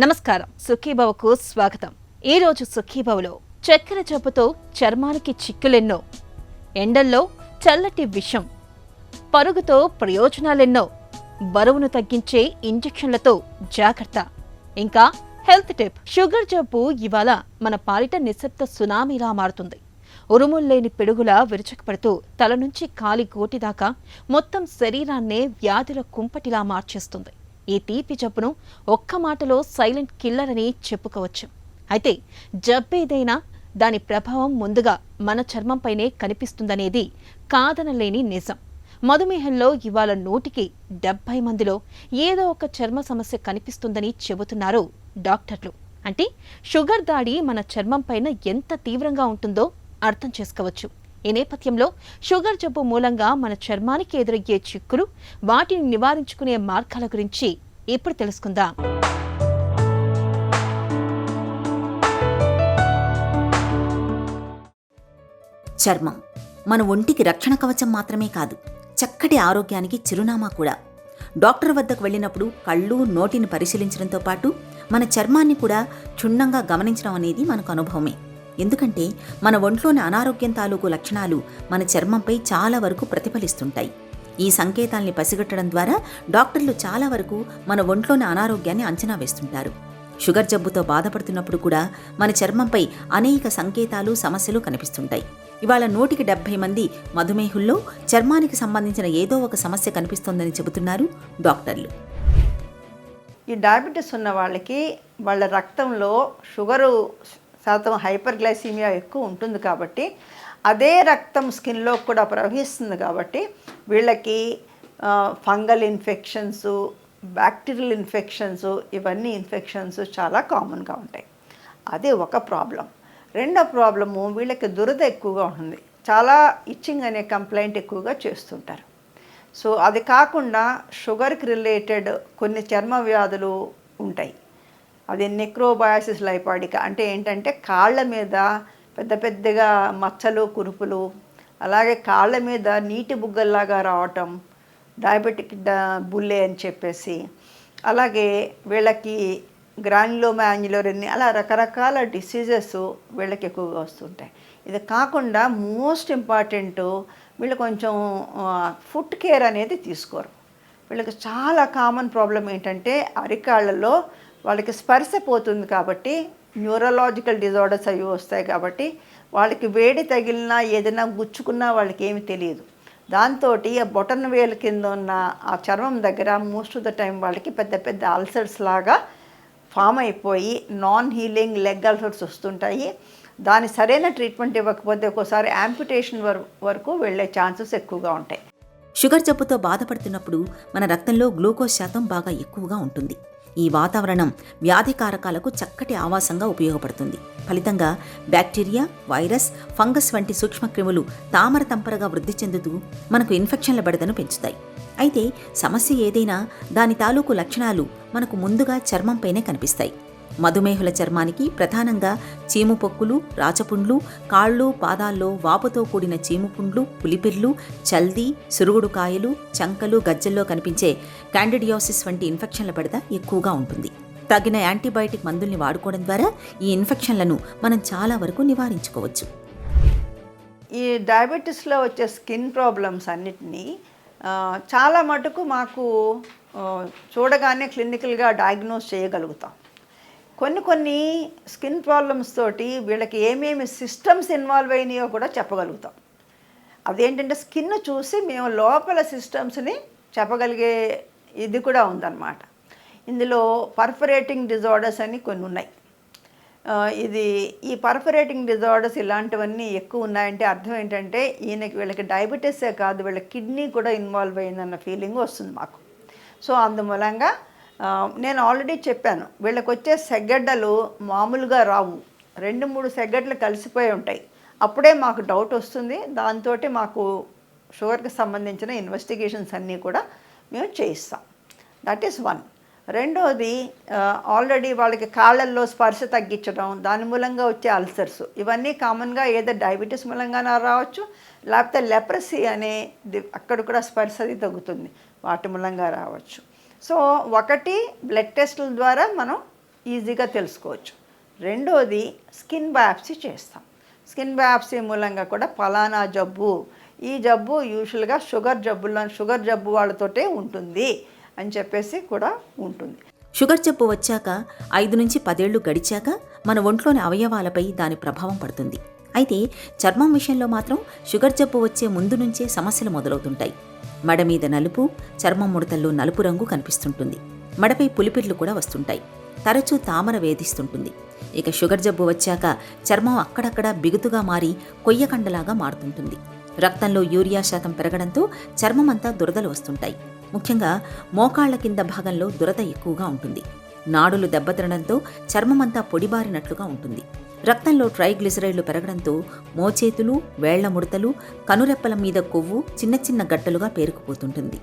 నమస్కారం, సుఖీభవకు స్వాగతం. ఈరోజు సుఖీభవలో చక్కెర జబ్బుతో చర్మానికి చిక్కులెన్నో, ఎండల్లో చల్లటి విషం, పరుగుతో ప్రయోజనాలెన్నో, బరువును తగ్గించే ఇంజెక్షన్లతో జాగ్రత్త, ఇంకా హెల్త్ టిప్. షుగర్ జబ్బు ఇవాళ మన పాలిట నిశ్శబ్ద సునామీలా మారుతుంది. ఉరుముల్లేని పిడుగులా విరుచుకుపడుతూ తల నుంచి కాలి గోటి దాకా మొత్తం శరీరాన్నే వ్యాధుల కుంపటిలా మార్చేస్తుంది. ఈ తీపి జబ్బును ఒక్క మాటలో సైలెంట్ కిల్లర్ అని చెప్పుకోవచ్చు. అయితే జబ్బేదైనా దాని ప్రభావం ముందుగా మన చర్మంపైనే కనిపిస్తుందనేది కాదనలేని నిజం. మధుమేహంలో ఇవాళ 100కి 70 మందిలో ఏదో ఒక చర్మ సమస్య కనిపిస్తుందని చెబుతున్నారు డాక్టర్లు. అంటే షుగర్ దాడి మన చర్మంపైన ఎంత తీవ్రంగా ఉంటుందో అర్థం చేసుకోవచ్చు. ఈ నేపథ్యంలో షుగర్ జబ్బు మూలంగా మన చర్మానికి ఎదురయ్యే చిక్కులు, వాటిని నివారించుకునే మార్గాల గురించి ఇప్పుడు తెలుసుకుందాం. చర్మం మన ఒంటికి రక్షణ కవచం మాత్రమే కాదు, చక్కటి ఆరోగ్యానికి చిరునామా కూడా. డాక్టర్ వద్దకు వెళ్ళినప్పుడు కళ్ళు, నోటిని పరిశీలించడంతో పాటు మన చర్మాన్ని కూడా క్షుణ్ణంగా గమనించడం అనేది మనకు అనుభవమే. ఎందుకంటే మన ఒంట్లోని అనారోగ్యం తాలూకు లక్షణాలు మన చర్మంపై చాలా వరకు ప్రతిఫలిస్తుంటాయి. ఈ సంకేతాల్ని పసిగట్టడం ద్వారా డాక్టర్లు చాలా వరకు మన ఒంట్లోని అనారోగ్యాన్ని అంచనా వేస్తుంటారు. షుగర్ జబ్బుతో బాధపడుతున్నప్పుడు కూడా మన చర్మంపై అనేక సంకేతాలు, సమస్యలు కనిపిస్తుంటాయి. ఇవాళ 100కి 70 మంది మధుమేహుల్లో చర్మానికి సంబంధించిన ఏదో ఒక సమస్య కనిపిస్తోందని చెబుతున్నారు డాక్టర్లు. ఈ డయాబెటీస్ ఉన్న వాళ్ళకి వాళ్ళ రక్తంలో షుగరు శాతం, హైపర్గ్లైసీమియా ఎక్కువ ఉంటుంది కాబట్టి అదే రక్తం స్కిన్లో కూడా ప్రవహిస్తుంది కాబట్టి వీళ్ళకి ఫంగల్ ఇన్ఫెక్షన్స్, బ్యాక్టీరియల్ ఇన్ఫెక్షన్స్, ఇవన్నీ ఇన్ఫెక్షన్స్ చాలా కామన్గా ఉంటాయి. అదే ఒక ప్రాబ్లం. రెండో ప్రాబ్లము, వీళ్ళకి దురద ఎక్కువగా ఉంటుంది. చాలా ఇచ్చింగ్ అనే కంప్లైంట్ ఎక్కువగా చేస్తుంటారు. సో అది కాకుండా షుగర్కి రిలేటెడ్ కొన్ని చర్మ వ్యాధులు ఉంటాయి. అది నెక్రోబయాసిస్ లైపాడికా, అంటే ఏంటంటే కాళ్ళ మీద పెద్ద పెద్దగా మచ్చలు, కురుపులు, అలాగే కాళ్ళ మీద నీటి బుగ్గల్లాగా రావటం, డయాబెటిక్ బుల్లే అని చెప్పేసి, అలాగే వీళ్ళకి గ్రాన్యులోమా యాంగ్యులోరిని, అలా రకరకాల డిసీజెస్ వీళ్ళకి ఎక్కువగా వస్తుంటాయి. ఇది కాకుండా మోస్ట్ ఇంపార్టెంట్, వీళ్ళు కొంచెం ఫుట్ కేర్ అనేది తీసుకోరు. వీళ్ళకి చాలా కామన్ ప్రాబ్లం ఏంటంటే అరికాళ్ళలో వాళ్ళకి స్పర్శ పోతుంది కాబట్టి న్యూరలాజికల్ డిజార్డర్స్ అవి వస్తాయి. కాబట్టి వాళ్ళకి వేడి తగిలినా ఏదైనా గుచ్చుకున్నా వాళ్ళకి ఏమి తెలియదు. దాంతో ఆ బొటన్ వేలు కింద ఉన్న ఆ చర్మం దగ్గర మోస్ట్ ఆఫ్ ద టైం వాళ్ళకి పెద్ద పెద్ద అల్సర్స్ లాగా ఫామ్ అయిపోయి నాన్ హీలింగ్ లెగ్ అల్సర్స్ వస్తుంటాయి. దాని సరైన ట్రీట్మెంట్ ఇవ్వకపోతే ఒక్కోసారి యాంప్యుటేషన్ వరకు వెళ్ళే ఛాన్సెస్ ఎక్కువగా ఉంటాయి. షుగర్ జబ్బుతో బాధపడుతున్నప్పుడు మన రక్తంలో గ్లూకోజ్ శాతం బాగా ఎక్కువగా ఉంటుంది. ఈ వాతావరణం వ్యాధికారకాలకు చక్కటి ఆవాసంగా ఉపయోగపడుతుంది. ఫలితంగా బ్యాక్టీరియా, వైరస్, ఫంగస్ వంటి సూక్ష్మక్రిములు తామర తంపరగా వృద్ధి చెందుతూ మనకు ఇన్ఫెక్షన్ల బెడదను పెంచుతాయి. అయితే సమస్య ఏదైనా దాని తాలూకు లక్షణాలు మనకు ముందుగా చర్మంపైనే కనిపిస్తాయి. మధుమేహుల చర్మానికి ప్రధానంగా చీముపొక్కులు, రాచపుండ్లు, కాళ్ళు, పాదాల్లో వాపుతో కూడిన చీముపుండ్లు, పులిపిర్లు, చల్దీ, సురుగుడు కాయలు, చంకలు, గజ్జల్లో కనిపించే క్యాండిడియాసిస్ వంటి ఇన్ఫెక్షన్ల బెడద ఎక్కువగా ఉంటుంది. తగిన యాంటీబయాటిక్ మందుల్ని వాడుకోవడం ద్వారా ఈ ఇన్ఫెక్షన్లను మనం చాలా వరకు నివారించుకోవచ్చు. ఈ డయాబెటీస్లో వచ్చే స్కిన్ ప్రాబ్లమ్స్ అన్నిటినీ చాలా మటుకు మాకు చూడగానే క్లినికల్గా డయాగ్నోస్ చేయగలుగుతాం. కొన్ని స్కిన్ ప్రాబ్లమ్స్ తోటి వీళ్ళకి ఏమేమి సిస్టమ్స్ ఇన్వాల్వ్ అయినాయో కూడా చెప్పగలుగుతాం. అదేంటంటే స్కిన్ చూసి మేము లోపల సిస్టమ్స్ని చెప్పగలిగే ఇది కూడా ఉందన్నమాట. ఇందులో పర్ఫరేటింగ్ డిజార్డర్స్ అని కొన్ని ఉన్నాయి. ఈ పర్ఫరేటింగ్ డిజార్డర్స్ ఇలాంటివన్నీ ఎక్కువ ఉన్నాయంటే అర్థం ఏంటంటే వీళ్ళకి డయాబెటీసే కాదు, వీళ్ళ కిడ్నీ కూడా ఇన్వాల్వ్ అయిందన్న ఫీలింగ్ వస్తుంది మాకు. సో అందుమూలంగా నేను ఆల్రెడీ చెప్పాను, వీళ్ళకి వచ్చే సెగ్గడ్డలు మామూలుగా రావు, 2-3 సెగ్గడ్లు కలిసిపోయి ఉంటాయి. అప్పుడే మాకు డౌట్ వస్తుంది. దాంతో మాకు షుగర్కి సంబంధించిన ఇన్వెస్టిగేషన్స్ అన్నీ కూడా మేము చేయిస్తాం. That is one. రెండోది, ఆల్రెడీ వాళ్ళకి కాళ్ళల్లో స్పర్శ తగ్గించడం, దాని మూలంగా వచ్చే అల్సర్స్, ఇవన్నీ కామన్గా ఏదో డయాబెటీస్ మూలంగా రావచ్చు, లేకపోతే లెప్రసీ అనే అక్కడ కూడా స్పర్శ అది తగ్గుతుంది, వాటి మూలంగా రావచ్చు. సో ఒకటి బ్లడ్ టెస్టుల ద్వారా మనం ఈజీగా తెలుసుకోవచ్చు. రెండోది స్కిన్ బయాప్సీ చేస్తాం. స్కిన్ బయాప్సీ మూలంగా కూడా ఫలానా జబ్బు, ఈ జబ్బు యూజువల్గా షుగర్ జబ్బు వాళ్ళతోటే ఉంటుంది అని చెప్పేసి కూడా ఉంటుంది. షుగర్ జబ్బు వచ్చాక 5 నుంచి 10 ఏళ్లు గడిచాక మన ఒంట్లోని అవయవాలపై దాని ప్రభావం పడుతుంది. అయితే చర్మం విషయంలో మాత్రం షుగర్ జబ్బు వచ్చే ముందు నుంచే సమస్యలు మొదలవుతుంటాయి. మడ మీద నలుపు, చర్మం ముడతల్లో నలుపు రంగు కనిపిస్తుంటుంది. మడపై పులిపిర్లు కూడా వస్తుంటాయి. తరచూ తామర వేధిస్తుంటుంది. ఇక షుగర్ జబ్బు వచ్చాక చర్మం అక్కడక్కడ బిగుతుగా మారి కొయ్యకండలాగా మారుతుంటుంది. రక్తంలో యూరియా శాతం పెరగడంతో చర్మం అంతా దురదలు వస్తుంటాయి. ముఖ్యంగా మోకాళ్ల కింద భాగంలో దురద ఎక్కువగా ఉంటుంది. నాడులు దెబ్బతినడంతో చర్మమంతా పొడిబారినట్లుగా ఉంటుంది. రక్తంలో ట్రైగ్లిసరైడ్లు పెరగడంతో మోచేతులు, వేళ్ల ముడతలు, కనురెప్పల మీద కొవ్వు చిన్న చిన్న గట్టలుగా పేరుకుపోతుంటుంది.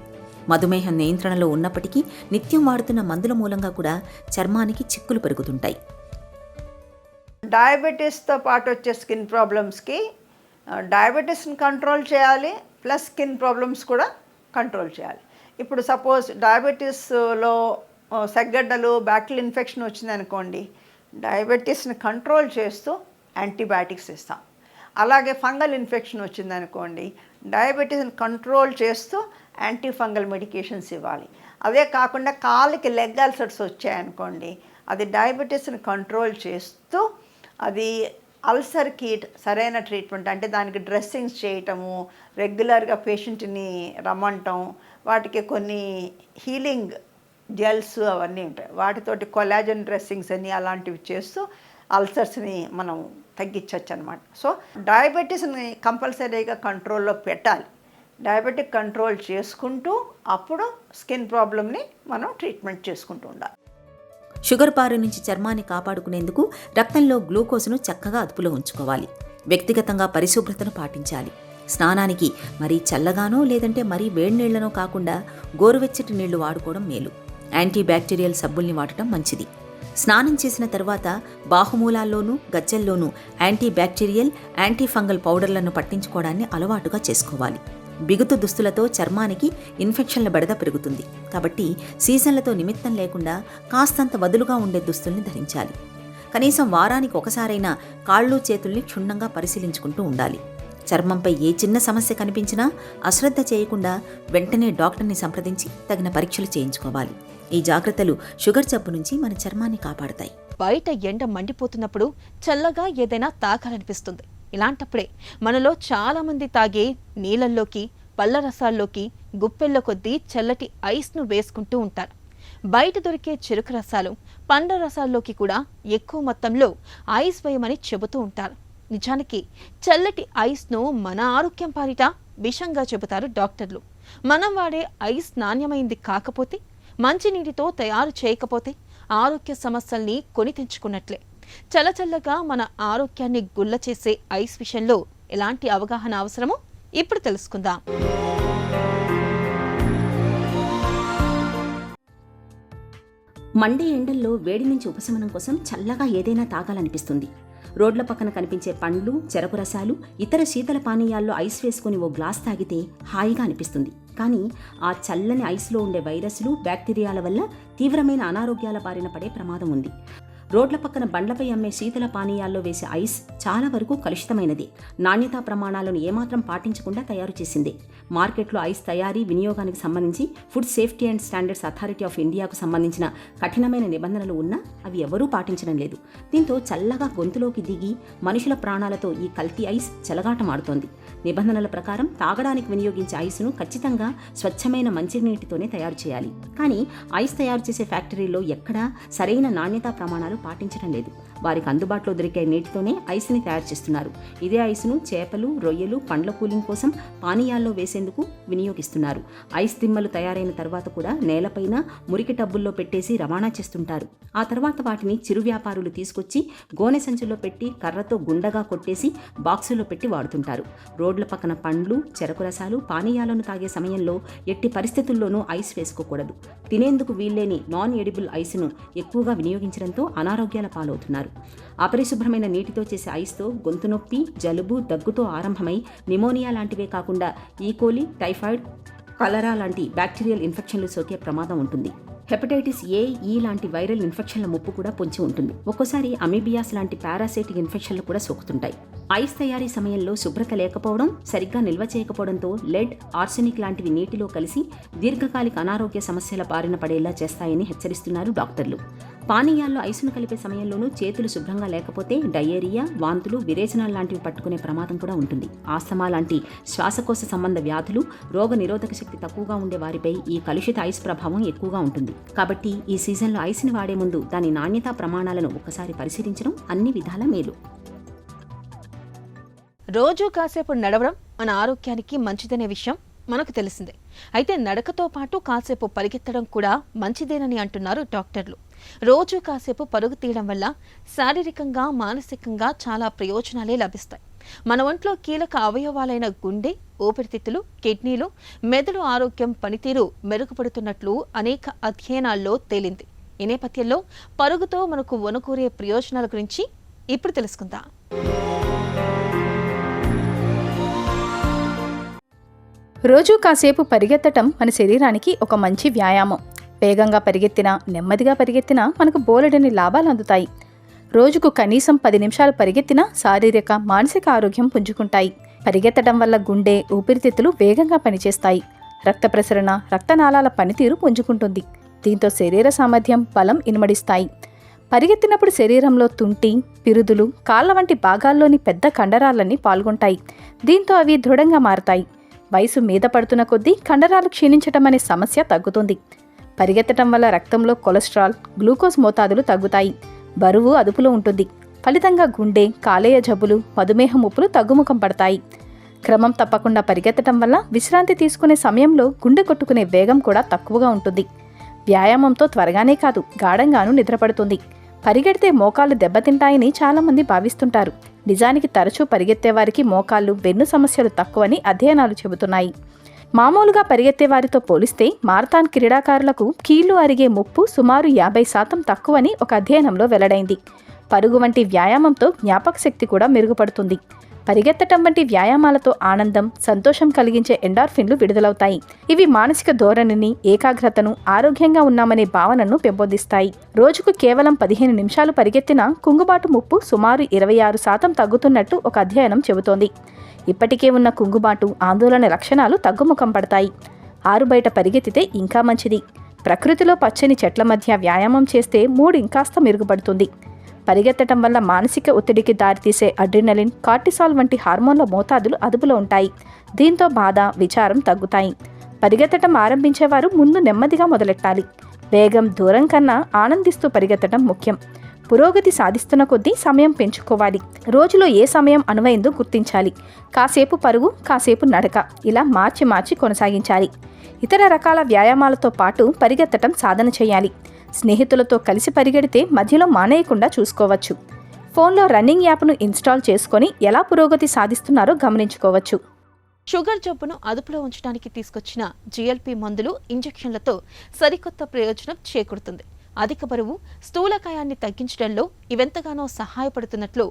మధుమేహం నియంత్రణలో ఉన్నప్పటికీ నిత్యం వాడుతున్న మందుల మూలంగా కూడా చర్మానికి చిక్కులు పెరుగుతుంటాయి. డయాబెటీస్తో పాటు వచ్చే స్కిన్ ప్రాబ్లమ్స్కి డయాబెటీస్ని కంట్రోల్ చేయాలి, ప్లస్ స్కిన్ ప్రాబ్లమ్స్ కూడా కంట్రోల్ చేయాలి. ఇప్పుడు సపోజ్ డయాబెటీస్లో సెగ్గడ్డలు, బ్యాక్టీరియల్ ఇన్ఫెక్షన్ వచ్చిందనుకోండి, డయాబెటీస్ని కంట్రోల్ చేస్తూ యాంటీబయాటిక్స్ ఇస్తాం. అలాగే ఫంగల్ ఇన్ఫెక్షన్ వచ్చిందనుకోండి, డయాబెటీస్ని కంట్రోల్ చేస్తూ యాంటీ ఫంగల్ మెడికేషన్స్ ఇవ్వాలి. అదే కాకుండా కాళ్ళకి లెగ్ అల్సర్స్ వచ్చాయనుకోండి, అది డయాబెటీస్ని కంట్రోల్ చేస్తూ అది అల్సర్కి సరైన ట్రీట్మెంట్, అంటే దానికి డ్రెస్సింగ్స్ చేయటము, రెగ్యులర్గా పేషెంట్ని రమ్మంటాం, వాటికి కొన్ని హీలింగ్ జెల్స్ అవన్నీ ఉంటాయి, వాటితోటి కొలాజన్ డ్రెస్సింగ్స్ అని అలాంటివి చేస్తూ అల్సర్స్ని మనం తగ్గించవచ్చు అనమాట. సో డయాబెటీస్ని కంపల్సరీగా కంట్రోల్లో పెట్టాలి. డయాబెటిక్ కంట్రోల్ చేసుకుంటూ అప్పుడు స్కిన్ ప్రాబ్లమ్ని మనం ట్రీట్మెంట్ చేసుకుంటూ ఉండాలి. షుగర్ బారి నుంచి చర్మాన్ని కాపాడుకునేందుకు రక్తంలో గ్లూకోజ్ను చక్కగా అదుపులో ఉంచుకోవాలి. వ్యక్తిగతంగా పరిశుభ్రతను పాటించాలి. స్నానానికి మరీ చల్లగానో లేదంటే మరీ వేడి నీళ్లనో కాకుండా గోరువెచ్చటి నీళ్లు వాడుకోవడం మేలు. యాంటీ బ్యాక్టీరియల్ సబ్బుల్ని వాడటం మంచిది. స్నానం చేసిన తర్వాత బాహుమూలాల్లోనూ గజ్జల్లోనూ యాంటీ బ్యాక్టీరియల్, యాంటీ ఫంగల్ పౌడర్లను పట్టించుకోవడాన్ని అలవాటుగా చేసుకోవాలి. బిగుతు దుస్తులతో చర్మానికి ఇన్ఫెక్షన్ల బెడద పెరుగుతుంది. కాబట్టి సీజన్లతో నిమిత్తం లేకుండా కాస్తంత వదులుగా ఉండే దుస్తుల్ని ధరించాలి. కనీసం వారానికి ఒకసారైనా కాళ్ళు చేతుల్ని క్షుణ్ణంగా పరిశీలించుకుంటూ ఉండాలి. చర్మంపై ఏ చిన్న సమస్య కనిపించినా అశ్రద్ధ చేయకుండా వెంటనే డాక్టర్ని సంప్రదించి తగిన పరీక్షలు చేయించుకోవాలి. ఈ జాగ్రత్తలు షుగర్ జబ్బు నుంచి మన చర్మాన్ని కాపాడతాయి. బయట ఎండ మండిపోతున్నప్పుడు చల్లగా ఏదైనా తాగాలనిపిస్తుంది. ఇలాంటప్పుడే మనలో చాలా మంది తాగే నీళ్ళల్లోకి, పళ్ళ రసాల్లోకి గుప్పెళ్ల కొద్దీ చల్లటి ఐస్ను వేసుకుంటూ ఉంటారు. బయట దొరికే చెరుకు రసాలు, పండ్ల రసాల్లోకి కూడా ఎక్కువ మొత్తంలో ఐస్ వేయమని చెబుతూ ఉంటారు. నిజానికి చల్లటి ఐస్ను మన ఆరోగ్యం పాలిట విషంగా చెబుతారు డాక్టర్లు. మనం వాడే ఐస్ నాణ్యమైంది కాకపోతే, మంచినీటితో తయారు చేయకపోతే ఆరోగ్య సమస్యల్ని కొని తెంచుకున్నట్లే. చల్లచల్లగా మన ఆరోగ్యాన్ని గుల్ల చేసే ఐస్ విషయంలో ఎలాంటి అవగాహన అవసరమో ఇప్పుడు తెలుసుకుందాం. మండే ఎండల్లో వేడి నుంచి ఉపశమనం కోసం చల్లగా ఏదైనా తాగాలనిపిస్తుంది. రోడ్ల పక్కన కనిపించే పండ్లు, చెరకు రసాలు, ఇతర శీతల పానీయాల్లో ఐస్ వేసుకుని ఓ గ్లాస్ తాగితే హాయిగా అనిపిస్తుంది. కానీ ఆ చల్లని ఐస్లో ఉండే వైరస్లు, బ్యాక్టీరియాల వల్ల తీవ్రమైన అనారోగ్యాల బారిన పడే ప్రమాదం ఉంది. రోడ్ల పక్కన బండ్లపై అమ్మే శీతల పానీయాల్లో వేసే ఐస్ చాలా వరకు కలుషితమైనది. నాణ్యతా ప్రమాణాలను ఏమాత్రం పాటించకుండా తయారు చేసిందే. మార్కెట్లో ఐస్ తయారీ, వినియోగానికి సంబంధించి food safety and standards authority of ఇండియాకు సంబంధించిన కఠినమైన నిబంధనలు ఉన్నా అవి ఎవరూ పాటించడం లేదు. దీంతో చల్లగా గొంతులోకి దిగి మనుషుల ప్రాణాలతో ఈ కల్తీ ఐస్ చెలగాటమాడుతోంది. నిబంధనల ప్రకారం తాగడానికి వినియోగించే ఐస్ను ఖచ్చితంగా స్వచ్ఛమైన మంచినీటితోనే తయారు చేయాలి. కానీ ఐస్ తయారు చేసే ఫ్యాక్టరీలో ఎక్కడా సరైన నాణ్యతా ప్రమాణాలు పాటించడం లేదు. వారికి అందుబాటులో దొరికే నీటితోనే ఐస్ని తయారు చేస్తున్నారు. ఇదే ఐస్ను చేపలు, రొయ్యలు, పండ్ల కూలింగ్ కోసం పానీయాల్లో వేసేందుకు వినియోగిస్తున్నారు. ఐస్ దిమ్మలు తయారైన తర్వాత కూడా నేలపైన మురికి టబ్బుల్లో పెట్టేసి రవాణా చేస్తుంటారు. ఆ తర్వాత వాటిని చిరు వ్యాపారులు తీసుకొచ్చి గోనె సంచుల్లో పెట్టి కర్రతో గుండగా కొట్టేసి బాక్సుల్లో పెట్టి వాడుతుంటారు. రోడ్ల పక్కన పండ్లు, చెరకు రసాలు, పానీయాలను తాగే సమయంలో ఎట్టి పరిస్థితుల్లోనూ ఐస్ వేసుకోకూడదు. తినేందుకు వీల్లేని నాన్ ఎడిబుల్ ఐస్ను ఎక్కువగా వినియోగించడంతో అనారోగ్యాల పాలవుతున్నారు. అపరిశుభ్రమైన నీటితో చేసే ఐస్తో గొంతు నొప్పి, జలుబు, దగ్గుతో ఆరంభమై నిమోనియా లాంటివే కాకుండా ఈకోలి, టైఫాయిడ్, కలరా లాంటి బ్యాక్టీరియల్ ఇన్ఫెక్షన్లు సోకే ప్రమాదం ఉంటుంది. హెపటైటిస్ ఏ, ఈ లాంటి వైరల్ ఇన్ఫెక్షన్ల ముప్పు కూడా పొంచి ఉంటుంది. ఒక్కోసారి అమీబియాస్ లాంటి పారాసైటిక్ ఇన్ఫెక్షన్లు కూడా సోకుతుంటాయి. ఐస్ తయారీ సమయంలో శుభ్రత లేకపోవడం, సరిగ్గా నిల్వ చేయకపోవడంతో లెడ్, ఆర్సెనిక్ లాంటివి నీటిలో కలిసి దీర్ఘకాలిక అనారోగ్య సమస్యల బారిన పడేలా చేస్తాయని హెచ్చరిస్తున్నారు డాక్టర్లు. పానీయాల్లో ఐసును కలిపే సమయంలోనూ చేతులు శుభ్రంగా లేకపోతే డయేరియా, వాంతులు, విరేచనాలు లాంటివి పట్టుకునే ప్రమాదం కూడా ఉంటుంది. ఆస్తమా లాంటి శ్వాసకోశ సంబంధ వ్యాధులు, రోగ నిరోధక శక్తి తక్కువగా ఉండే వారిపై ఈ కలుషిత ఐస్ ప్రభావం ఎక్కువగా ఉంటుంది. కాబట్టి ఈ సీజన్లో ఐస్ని వాడే ముందు దాని నాణ్యతా ప్రమాణాలను ఒక్కసారి పరిశీలించడం అన్ని విధాల మేలు. రోజూ కాసేపు నడవడం మన ఆరోగ్యానికి మంచిదనే విషయం మనకు తెలిసిందే. అయితే నడకతో పాటు కాసేపు పరిగెత్తడం కూడా మంచిదేనని అంటున్నారు డాక్టర్లు. రోజూ కాసేపు పరుగు తీయడం వల్ల శారీరకంగా, మానసికంగా చాలా ప్రయోజనాలే లభిస్తాయి. మన ఒంట్లో కీలక అవయవాలైన గుండె, ఊపిరితిత్తులు, కిడ్నీలు, మెదడు ఆరోగ్యం, పనితీరు మెరుగుపడుతున్నట్లు అనేక అధ్యయనాల్లో తేలింది. ఈ నేపథ్యంలో పరుగుతో మనకు వనకూరే ప్రయోజనాల గురించి ఇప్పుడు తెలుసుకుందాం. రోజూ కాసేపు పరిగెత్తటం మన శరీరానికి ఒక మంచి వ్యాయామం. వేగంగా పరిగెత్తినా, నెమ్మదిగా పరిగెత్తినా మనకు బోలెడని లాభాలు అందుతాయి. రోజుకు కనీసం 10 నిమిషాలు పరిగెత్తినా శారీరక, మానసిక ఆరోగ్యం పుంజుకుంటాయి. పరిగెత్తడం వల్ల గుండె, ఊపిరితిత్తులు వేగంగా పనిచేస్తాయి. రక్త ప్రసరణ, రక్తనాళాల పనితీరు పుంజుకుంటుంది. దీంతో శరీర సామర్థ్యం, బలం ఇనుమడిస్తాయి. పరిగెత్తినప్పుడు శరీరంలో తుంటి, పిరుదులు, కాళ్ల వంటి భాగాల్లోని పెద్ద కండరాలన్నీ పాల్గొంటాయి. దీంతో అవి దృఢంగా మారతాయి. వయసు మీద పడుతున్న కొద్దీ కండరాలు క్షీణించటం అనే సమస్య తగ్గుతుంది. పరిగెత్తటం వల్ల రక్తంలో కొలెస్ట్రాల్, గ్లూకోజ్ మోతాదులు తగ్గుతాయి. బరువు అదుపులో ఉంటుంది. ఫలితంగా గుండె, కాలేయ జబ్బులు, మధుమేహ ముప్పులు తగ్గుముఖం పడతాయి. క్రమం తప్పకుండా పరిగెత్తటం వల్ల విశ్రాంతి తీసుకునే సమయంలో గుండె కొట్టుకునే వేగం కూడా తక్కువగా ఉంటుంది. వ్యాయామంతో త్వరగానే కాదు, గాఢంగానూ నిద్రపడుతుంది. పరిగెడితే మోకాళ్లు దెబ్బతింటాయని చాలామంది భావిస్తుంటారు. నిజానికి తరచూ పరిగెత్తేవారికి మోకాళ్ళు, వెన్ను సమస్యలు తక్కువని అధ్యయనాలు చెబుతున్నాయి. మామూలుగా పరిగెత్తేవారితో పోలిస్తే మారథాన్ క్రీడాకారులకు కీళ్లు అరిగే ముప్పు సుమారు 50% తక్కువని ఒక అధ్యయనంలో వెల్లడైంది. పరుగు వంటి వ్యాయామంతో జ్ఞాపక శక్తి కూడా మెరుగుపడుతుంది. పరిగెత్తటం వంటి వ్యాయామాలతో ఆనందం, సంతోషం కలిగించే ఎండార్ఫిన్లు విడుదలవుతాయి. ఇవి మానసిక ధోరణిని, ఏకాగ్రతను, ఆరోగ్యంగా ఉన్నామనే భావనను పెంపొందిస్తాయి. రోజుకు కేవలం 15 నిమిషాలు పరిగెత్తినా కుంగుబాటు ముప్పు సుమారు 26% తగ్గుతున్నట్టు ఒక అధ్యయనం చెబుతోంది. ఇప్పటికే ఉన్న కుంగుబాటు, ఆందోళన లక్షణాలు తగ్గుముఖం పడతాయి. ఆరుబయట పరిగెత్తితే ఇంకా మంచిది. ప్రకృతిలో పచ్చని చెట్ల మధ్య వ్యాయామం చేస్తే మూడ్ ఇంకాస్త మెరుగుపడుతుంది. పరిగెత్తటం వల్ల మానసిక ఒత్తిడికి దారితీసే అడ్రినలిన్, కార్టిసాల్ వంటి హార్మోన్ల మోతాదులు అదుపులో ఉంటాయి. దీంతో బాధ, విచారం తగ్గుతాయి. పరిగెత్తటం ఆరంభించేవారు ముందు నెమ్మదిగా మొదలెట్టాలి. వేగం, దూరం కన్నా ఆనందిస్తూ పరిగెత్తటం ముఖ్యం. పురోగతి సాధిస్తున్న కొద్దీ సమయం పెంచుకోవాలి. రోజులో ఏ సమయం అనువైందో గుర్తించాలి. కాసేపు పరుగు, కాసేపు నడక, ఇలా మార్చి మార్చి కొనసాగించాలి. ఇతర రకాల వ్యాయామాలతో పాటు పరిగెత్తటం సాధన చేయాలి. స్నేహితులతో కలిసి పరిగెడితే మధ్యలో మానేయకుండా చూసుకోవచ్చు. ఫోన్లో రన్నింగ్ యాప్ను ఇన్స్టాల్ చేసుకొని ఎలా పురోగతి సాధిస్తున్నారో గమనించుకోవచ్చు. షుగర్ జబ్బును అదుపులో ఉంచడానికి తీసుకొచ్చిన జిఎల్పి మందులు, ఇంజెక్షన్లతో సరికొత్త ప్రయోజనం చేకూరుతుంది. అధిక బరువు, స్థూలకాయాన్ని తగ్గించడంలో ఇవెంతగానో సహాయపడుతున్నట్లు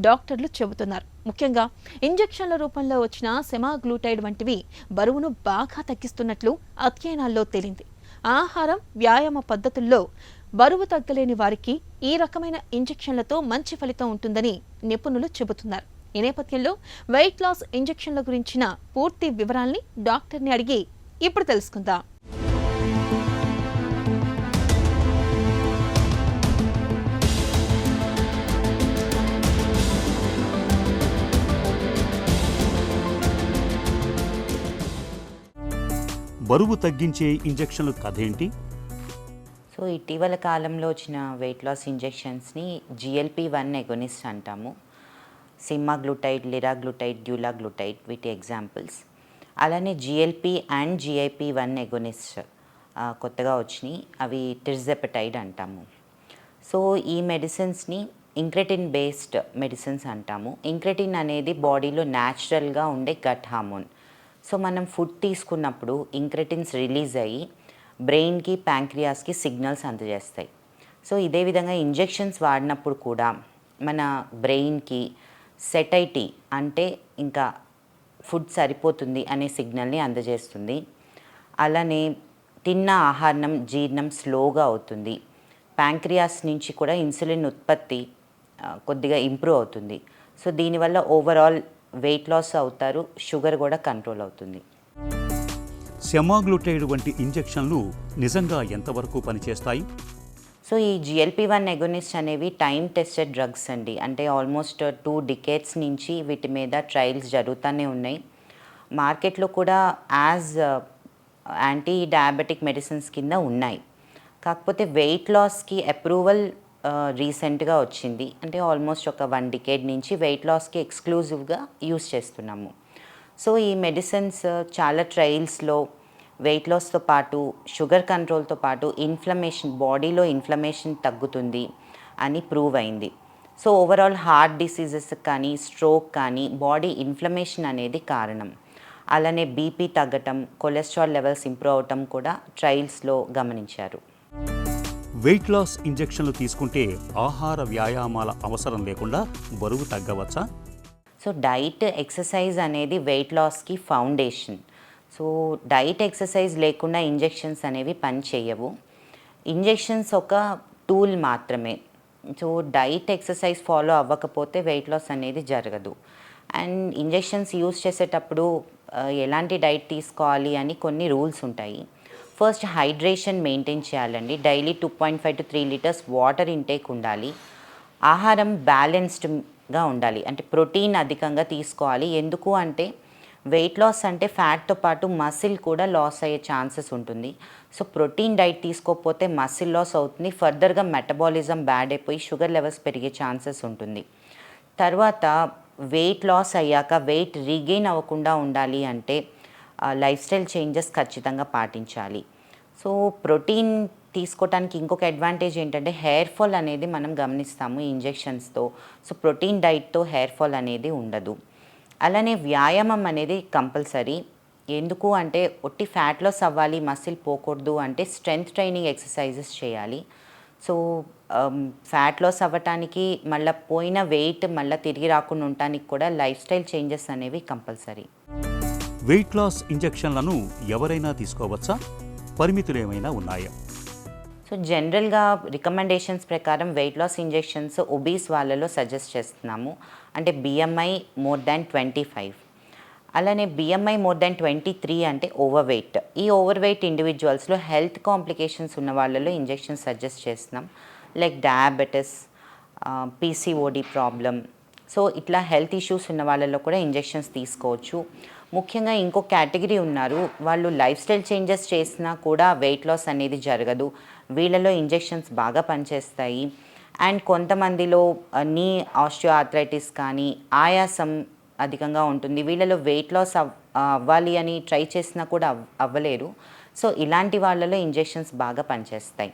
డాక్టర్లు చెబుతున్నారు. ముఖ్యంగా ఇంజెక్షన్ల రూపంలో వచ్చిన సెమాగ్లూటైడ్ వంటివి బరువును బాగా తగ్గిస్తున్నట్లు అధ్యయనాల్లో తేలింది. ఆహారం, వ్యాయామ పద్ధతుల్లో బరువు తగ్గలేని వారికి ఈ రకమైన ఇంజెక్షన్లతో మంచి ఫలితం ఉంటుందని నిపుణులు చెబుతున్నారు. ఈ నేపథ్యంలో వెయిట్ లాస్ ఇంజెక్షన్ల గురించిన పూర్తి వివరాల్ని డాక్టర్ని అడిగి ఇప్పుడు తెలుసుకుందాం. బరువు తగ్గించే ఇంజెక్షన్ల కథ ఏంటి? సో ఇటీవల కాలంలో వచ్చిన వెయిట్ లాస్ ఇంజెక్షన్స్ని GLP-1 ఎగోనిస్ట్ అంటాము. సిమాగ్లూటైడ్, లిరాగ్లూటైడ్, డ్యూలాగ్లూటైడ్ వీటి ఎగ్జాంపుల్స్. అలానే GLP అండ్ GIP-1 ఎగోనిస్ట్ కొత్తగా వచ్చినాయి. అవి టిర్జెపెటైడ్ అంటాము. సో ఈ మెడిసిన్స్ని ఇంక్రెటిన్ బేస్డ్ మెడిసిన్స్ అంటాము. ఇంక్రెటిన్ అనేది బాడీలో న్యాచురల్గా ఉండే గట్ హార్మోన్. సో మనం ఫుడ్ తీసుకున్నప్పుడు ఇంక్రెటిన్స్ రిలీజ్ అయ్యి బ్రెయిన్కి, ప్యాంక్రియాస్కి సిగ్నల్స్ అందజేస్తాయి. సో ఇదే విధంగా ఇంజెక్షన్స్ వాడినప్పుడు కూడా మన బ్రెయిన్కి సెటైటీ అంటే ఇంకా ఫుడ్ సరిపోతుంది అనే సిగ్నల్ని అందజేస్తుంది. అలానే తిన్న ఆహారం జీర్ణం స్లోగా అవుతుంది. ప్యాంక్రియాస్ నుంచి కూడా ఇన్సులిన్ ఉత్పత్తి కొద్దిగా ఇంప్రూవ్ అవుతుంది. సో దీనివల్ల ఓవరాల్ వెయిట్ లాస్ అవుతారు, షుగర్ కూడా కంట్రోల్ అవుతుంది. సెమాగ్లుటైడ్ వంటి ఇంజెక్షన్లు నిజంగా ఎంతవరకు పనిచేస్తాయి? సో ఈ GLP-1 ఎగోనిస్ట్ అనేవి టైం టెస్టెడ్ డ్రగ్స్ అండి. అంటే ఆల్మోస్ట్ 2 డికేడ్స్ నుంచి వీటి మీద ట్రయల్స్ జరుగుతూనే ఉన్నాయి. మార్కెట్లో కూడా యాజ్ యాంటీ డయాబెటిక్ మెడిసిన్స్ కింద ఉన్నాయి. కాకపోతే వెయిట్ లాస్కి అప్రూవల్ రీసెంట్గా వచ్చింది. అంటే ఆల్మోస్ట్ ఒక 1 డికేడ్ నుంచి వెయిట్ లాస్కి ఎక్స్క్లూజివ్గా యూస్ చేస్తున్నాము. సో ఈ మెడిసిన్స్ చాలా ట్రయల్స్లో వెయిట్ లాస్తో పాటు షుగర్ కంట్రోల్తో పాటు ఇన్ఫ్లమేషన్, బాడీలో ఇన్ఫ్లమేషన్ తగ్గుతుంది అని ప్రూవ్ అయింది. సో ఓవరాల్ హార్ట్ డిసీజెస్ కానీ స్ట్రోక్ కానీ బాడీ ఇన్ఫ్లమేషన్ అనేది కారణం. అలానే బీపీ తగ్గటం, కొలెస్ట్రాల్ లెవెల్స్ ఇంప్రూవ్ అవటం కూడా ట్రయల్స్లో గమనించారు. వెయిట్ లాస్ ఇంజెక్షన్లు తీసుకుంటే ఆహార వ్యాయామాల అవసరం లేకుండా బరువు తగ్గవచ్చా? సో డైట్, ఎక్సర్సైజ్ అనేది వెయిట్ లాస్కి ఫౌండేషన్. సో డైట్, ఎక్సర్సైజ్ లేకుండా ఇంజెక్షన్స్ అనేవి పని చేయవు. ఇంజెక్షన్స్ ఒక టూల్ మాత్రమే. సో డైట్, ఎక్సర్సైజ్ ఫాలో అవ్వకపోతే వెయిట్ లాస్ అనేది జరగదు. అండ్ ఇంజెక్షన్స్ యూస్ చేసేటప్పుడు ఎలాంటి డైట్ తీసుకోవాలి అని కొన్ని రూల్స్ ఉంటాయి. ఫస్ట్ హైడ్రేషన్ మెయింటైన్ చేయాలండి. Daily 2.5 to 3 litres water intake ఉండాలి. ఆహారం బ్యాలెన్స్డ్గా ఉండాలి. అంటే ప్రోటీన్ అధికంగా తీసుకోవాలి. ఎందుకు అంటే వెయిట్ లాస్ అంటే ఫ్యాట్తో పాటు మసిల్ కూడా లాస్ అయ్యే ఛాన్సెస్ ఉంటుంది. సో ప్రోటీన్ డైట్ తీసుకోకపోతే మసిల్ లాస్ అవుతుంది. ఫర్దర్గా మెటబాలిజం బ్యాడ్ అయిపోయి షుగర్ లెవెల్స్ పెరిగే ఛాన్సెస్ ఉంటుంది. తర్వాత వెయిట్ లాస్ అయ్యాక వెయిట్ రీగెయిన్ అవ్వకుండా ఉండాలి అంటే లైఫ్ స్టైల్ చేంజెస్ ఖచ్చితంగా పాటించాలి. సో ప్రోటీన్ తీసుకోవటానికి ఇంకొక అడ్వాంటేజ్ ఏంటంటే హెయిర్ ఫాల్ అనేది మనం గమనిస్తాము ఈ ఇంజెక్షన్స్తో. సో ప్రోటీన్ డైట్తో హెయిర్ ఫాల్ అనేది ఉండదు. అలానే వ్యాయామం అనేది కంపల్సరీ. ఎందుకు అంటే ఒట్టి ఫ్యాట్ లాస్ అవ్వాలి, మసిల్ పోకూడదు అంటే స్ట్రెంగ్త్ ట్రైనింగ్ ఎక్సర్సైజెస్ చేయాలి. సో ఫ్యాట్ లాస్ అవ్వటానికి, మళ్ళీ పోయిన వెయిట్ మళ్ళీ తిరిగి రాకుండా ఉండటానికి కూడా లైఫ్ స్టైల్ చేంజెస్ అనేవి కంపల్సరీ. వెయిట్ లాస్ ఇంజెక్షన్లను ఎవరైనా తీసుకోవచ్చా? పరిమితులు ఏమైనా ఉన్నాయా? సో జనరల్గా రికమెండేషన్స్ ప్రకారం వెయిట్ లాస్ ఇంజెక్షన్స్ ఒబీస్ వాళ్ళలో సజెస్ట్ చేస్తున్నాము. అంటే BMI మోర్ దాన్ 25. అలానే BMI మోర్ దాన్ 23 అంటే ఓవర్ వెయిట్. ఈ ఓవర్ వెయిట్ ఇండివిజువల్స్లో హెల్త్ కాంప్లికేషన్స్ ఉన్న వాళ్ళలో ఇంజెక్షన్స్ సజెస్ట్ చేస్తున్నాం. Like diabetes, PCOD problem. So ఇట్లా హెల్త్ ఇష్యూస్ ఉన్న వాళ్ళలో కూడా ఇంజెక్షన్స్ తీసుకోవచ్చు. ముఖ్యంగా ఇంకో కేటగిరీ ఉన్నారు, వాళ్ళు లైఫ్ స్టైల్ చేంజెస్ చేసినా కూడా వెయిట్ లాస్ అనేది జరగదు. వీళ్ళలో ఇంజెక్షన్స్ బాగా పనిచేస్తాయి. అండ్ కొంతమందిలో నీ ఆస్టియో ఆర్థరైటిస్ కానీ ఆయాసం అధికంగా ఉంటుంది. వీళ్ళలో వెయిట్ లాస్ అవ్వాలి అని ట్రై చేసినా కూడా అవ్వలేరు. సో ఇలాంటి వాళ్ళలో ఇంజెక్షన్స్ బాగా పనిచేస్తాయి.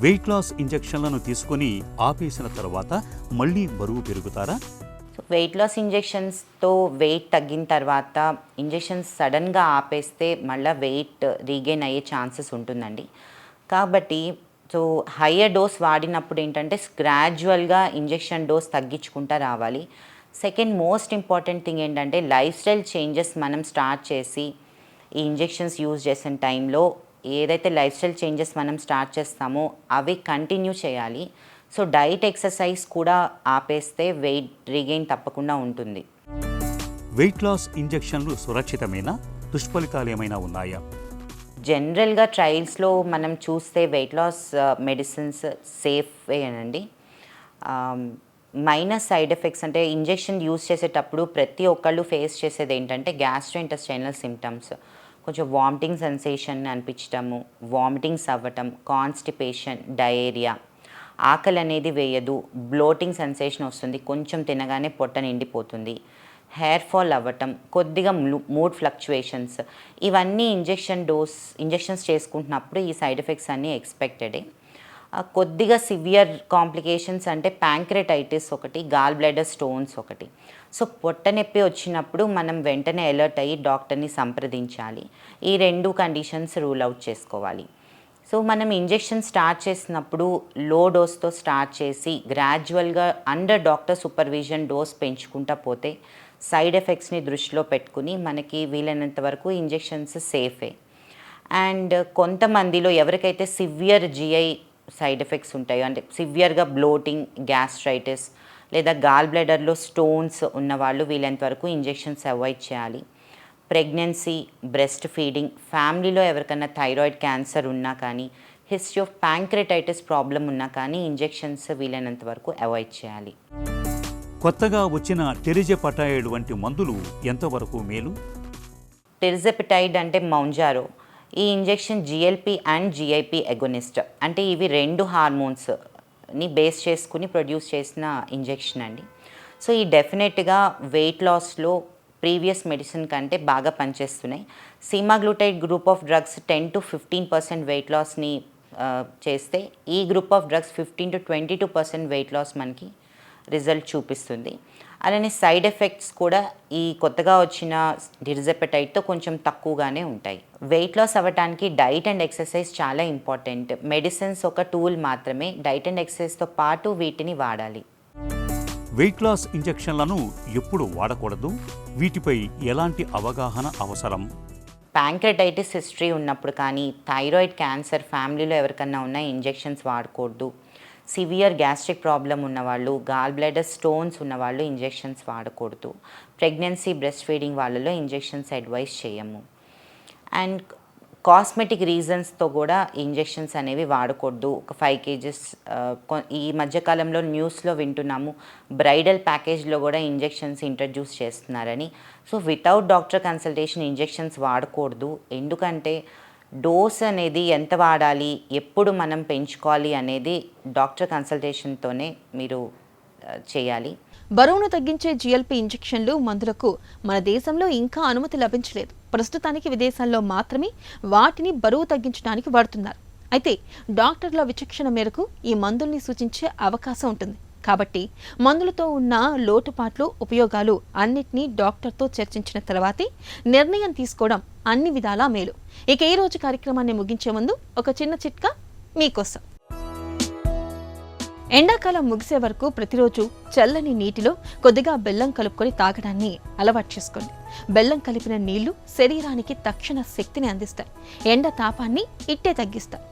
వెయిట్ లాస్ ఇంజెక్షన్లను తీసుకొని ఆపేసిన తర్వాత మళ్ళీ బరువు పెరుగుతారా? సో వెయిట్ లాస్ ఇంజెక్షన్స్తో వెయిట్ తగ్గిన తర్వాత ఇంజెక్షన్స్ సడన్గా ఆపేస్తే మళ్ళీ వెయిట్ రీగెయిన్ అయ్యే ఛాన్సెస్ ఉంటుందండి. కాబట్టి సో హయ్యర్ డోస్ వాడినప్పుడు ఏంటంటే గ్రాడ్యువల్గా ఇంజెక్షన్ డోస్ తగ్గించుకుంటూ రావాలి. సెకండ్ మోస్ట్ ఇంపార్టెంట్ థింగ్ ఏంటంటే లైఫ్ స్టైల్ చేంజెస్ మనం స్టార్ట్ చేసి ఈ ఇంజెక్షన్స్ యూజ్ చేసిన టైంలో ఏదైతే లైఫ్ స్టైల్ చేంజెస్ మనం స్టార్ట్ చేస్తామో అవి కంటిన్యూ చేయాలి. సో డైట్, ఎక్సర్సైజ్ కూడా ఆపేస్తే వెయిట్ రీగెయిన్ తప్పకుండా ఉంటుంది. వెయిట్ లాస్ ఇంజెక్షన్లు సురక్షితమేనా? దుష్ఫలితాలు ఏమైనా ఉన్నాయా? జనరల్గా ట్రయల్స్లో మనం చూస్తే వెయిట్ లాస్ మెడిసిన్స్ సేఫేనండి. మైనస్ సైడ్ ఎఫెక్ట్స్ అంటే ఇంజెక్షన్ యూజ్ చేసేటప్పుడు ప్రతి ఒక్కళ్ళు ఫేస్ చేసేది ఏంటంటే గ్యాస్ట్రోఇంటెస్టైనల్ సిమ్టమ్స్. కొంచెం వామిటింగ్ సెన్సేషన్ అనిపించటము, వామిటింగ్స్ అవ్వటం, కాన్స్టిపేషన్, డయేరియా, ఆకలి అనేది వేయదు, బ్లోటింగ్ సెన్సేషన్ వస్తుంది, కొంచెం తినగానే పొట్ట నిండిపోతుంది, హెయిర్ ఫాల్ అవ్వటం, కొద్దిగా మూడ్ ఫ్లక్చువేషన్స్. ఇవన్నీ ఇంజెక్షన్స్ చేసుకుంటున్నప్పుడు ఈ సైడ్ ఎఫెక్ట్స్ అన్నీ ఎక్స్పెక్టెడే. కొద్దిగా సివియర్ కాంప్లికేషన్స్ అంటే ప్యాంక్రెటైటిస్ ఒకటి, గాల్ బ్లాడర్ స్టోన్స్ ఒకటి. సో పొట్ట నొప్పి వచ్చినప్పుడు మనం వెంటనే అలర్ట్ అయ్యి డాక్టర్ని సంప్రదించాలి. ఈ 2 కండిషన్స్ రూల్ అవుట్ చేసుకోవాలి. సో మనం ఇంజెక్షన్ స్టార్ట్ చేసినప్పుడు లో డోస్తో స్టార్ట్ చేసి గ్రాడ్యువల్గా అండర్ డాక్టర్ సూపర్విజన్ డోస్ పెంచుకుంటా పోతే సైడ్ ఎఫెక్ట్స్ని దృష్టిలో పెట్టుకుని మనకి వీలైనంత వరకు ఇంజెక్షన్స్ సేఫే. అండ్ కొంతమందిలో ఎవరికైతే సివియర్ జిఐ సైడ్ ఎఫెక్ట్స్ ఉంటాయో, అంటే సివియర్గా బ్లోటింగ్, గ్యాస్ట్రైటిస్ లేదా గాల్ బ్లాడర్లో స్టోన్స్ ఉన్నవాళ్ళు వీలైనంత వరకు ఇంజెక్షన్స్ అవాయిడ్ చేయాలి. ప్రెగ్నెన్సీ, బ్రెస్ట్ ఫీడింగ్, ఫ్యామిలీలో ఎవరికైనా థైరాయిడ్ క్యాన్సర్ ఉన్నా కానీ, హిస్టరీ ఆఫ్ ప్యాంక్రెటైటిస్ ప్రాబ్లం ఉన్నా కానీ ఇంజెక్షన్స్ వీలైనంత వరకు అవాయిడ్ చేయాలి. కొత్తగా వచ్చిన టెరిజెపటైడ్ వంటి మందులు ఎంతవరకు మేలు? టెరిజెపటైడ్ అంటే మౌంజారో. ఈ injection GLP and GIP agonist, అంటే ఇవి 2 హార్మోన్స్ని బేస్ చేసుకుని ప్రొడ్యూస్ చేసిన ఇంజెక్షన్ అండి. సో ఈ డెఫినెట్గా వెయిట్ లాస్లో ప్రీవియస్ మెడిసిన్ కంటే బాగా పనిచేస్తున్నాయి. Semaglutide group of drugs 10 to 15% weight లాస్ని చేస్తే, ఈ group of drugs 15 to 22% weight loss మనకి రిజల్ట్ చూపిస్తుంది. అలానే సైడ్ ఎఫెక్ట్స్ కూడా ఈ కొత్తగా వచ్చిన టెరిజెపటైడ్తో కొంచెం తక్కువగానే ఉంటాయి. వెయిట్ లాస్ అవ్వడానికి డైట్ అండ్ ఎక్సర్సైజ్ చాలా ఇంపార్టెంట్. మెడిసిన్స్ ఒక టూల్ మాత్రమే, డైట్ అండ్ ఎక్సర్సైజ్తో పాటు వీటిని వాడాలి. వెయిట్ లాస్ ఇంజెక్షన్లను ఎప్పుడు వాడకూడదు? వీటిపై ఎలాంటి అవగాహన అవసరం? ప్యాంక్రెటైటిస్ హిస్టరీ ఉన్నప్పుడు కానీ, థైరాయిడ్ క్యాన్సర్ ఫ్యామిలీలో ఎవరికన్నా ఉన్న ఇంజెక్షన్స్ వాడకూడదు. సివియర్ గ్యాస్ట్రిక్ ప్రాబ్లం ఉన్నవాళ్ళు, గాల్ బ్లాడర్ స్టోన్స్ ఉన్నవాళ్ళు ఇంజెక్షన్స్ వాడకూడదు. ప్రెగ్నెన్సీ, బ్రెస్ట్ ఫీడింగ్ వాళ్ళలో ఇంజెక్షన్స్ అడ్వైస్ చేయము. అండ్ కాస్మెటిక్ రీజన్స్తో కూడా ఇంజెక్షన్స్ అనేవి వాడకూడదు. ఒక 5 kgs ఈ మధ్యకాలంలో న్యూస్లో వింటున్నాము, బ్రైడల్ ప్యాకేజ్లో కూడా ఇంజెక్షన్స్ ఇంట్రడ్యూస్ చేస్తున్నారని. So without doctor consultation injections వాడకూడదు. ఎందుకంటే డోస్ అనేది ఎంత వాడాలి, ఎప్పుడు మనం పెంచుకోవాలి అనేది డాక్టర్ కన్సల్టేషన్తోనే మీరు చేయాలి. బరువును తగ్గించే జిఎల్పి ఇంజెక్షన్లు మందులకు మన దేశంలో ఇంకా అనుమతి లభించలేదు. ప్రస్తుతానికి విదేశాల్లో మాత్రమే వాటిని బరువు తగ్గించడానికి వాడుతున్నారు. అయితే డాక్టర్ల విచక్షణ మేరకు ఈ మందుల్ని సూచించే అవకాశం ఉంటుంది. కాబట్టి మందులతో ఉన్న లోటుపాట్లు, ఉపయోగాలు అన్నిటినీ డాక్టర్తో చర్చించిన తర్వాతే నిర్ణయం తీసుకోవడం అన్ని విధాలా మేలు. ఇక ఈ రోజు కార్యక్రమాన్ని ముగించే ముందు ఒక చిన్న చిట్కా మీకోసం. ఎండాకాలం ముగిసే వరకు ప్రతిరోజు చల్లని నీటిలో కొద్దిగా బెల్లం కలుపుకొని తాగడాన్ని అలవాటు చేసుకోండి. బెల్లం కలిపిన నీళ్లు శరీరానికి తక్షణ శక్తిని అందిస్తాయి, ఎండ తాపాన్ని ఇట్టే తగ్గిస్తాయి.